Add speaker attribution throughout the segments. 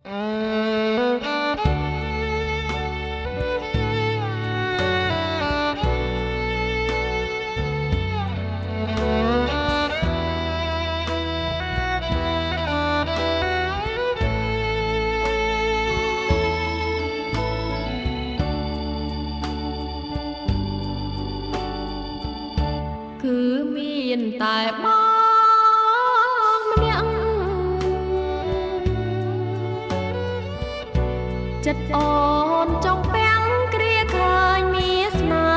Speaker 1: គឺមានតែបងម្នាក់ចិត្តអូនចង់ពាំងគ្រាឃើញមានស្នេ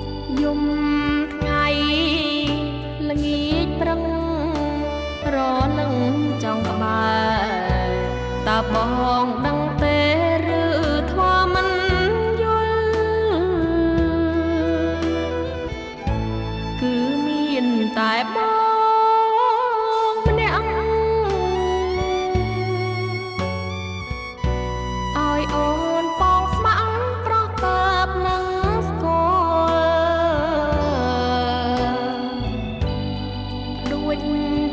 Speaker 1: ហ៍យំថ្ងៃល្ងាចប្រឹងរនឹងចង់ក្បែរតើបងដឹងទេឬធ្វើមិនគឺមានតែបងម្នាក់ឲ្យអូនបងស្ម័គ្រប្រោះតើបនឹងស្គាល់ដូច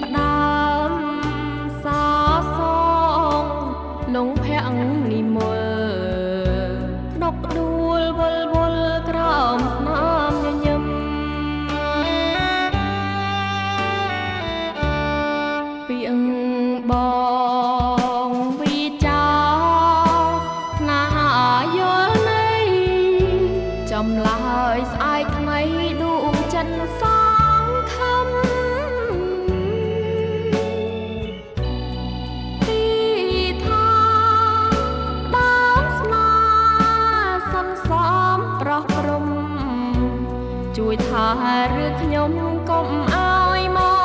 Speaker 1: ផ្ដើមសសងលងភ័ក្រនិមលដកដួលវល់វល់ក្រោមស្នាមញញឹមពីអងបងវិចាស្នេហាយល់នៃចំឡើយស្អែកថ្មីដួងចិត្តសងខំទីថាដើមស្នេហ៍សន្សំប្រោះព្រំជួយថាឬខ្ញុំកុំឲ្យមក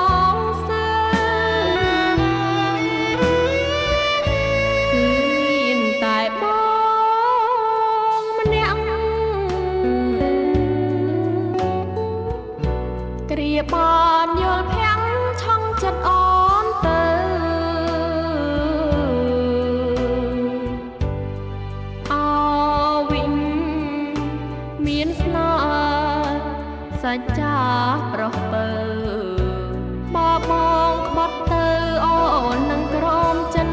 Speaker 1: គ្រាបានយល់ភាំងឆងចិត្តអូនទៅអវិញមានស្នេហ៍សច្ចាប្រោះបើបងក្បត់ទៅអូននឹងក្រមចិន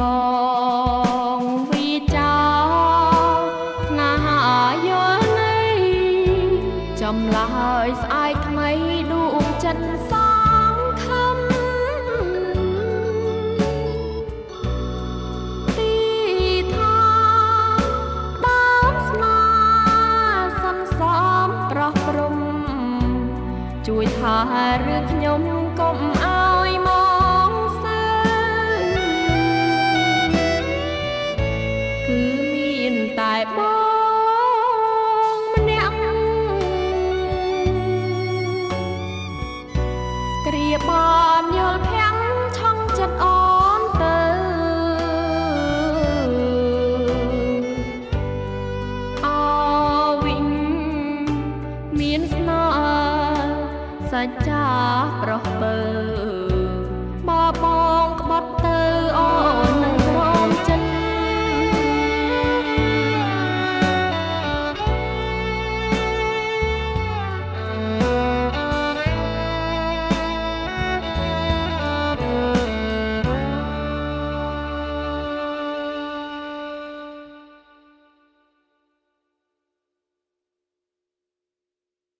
Speaker 1: បងវិចាស្នេហាយល់នៃចំឡើយស្អែកថ្មីដួងចិត្តសងខំទីថាដើមស្នេហ៍សន្សំប្រោះព្រំជួយថាឬខ្ញុំកុំឲ្យមកគឺមានតែបងម្នាក់គ្រាបានយល់ភាំងឆងចិត្តអូនទៅអវិញមានស្នេហ៍សច្ចាប្រោះបើបងក្បត់ទៅអូន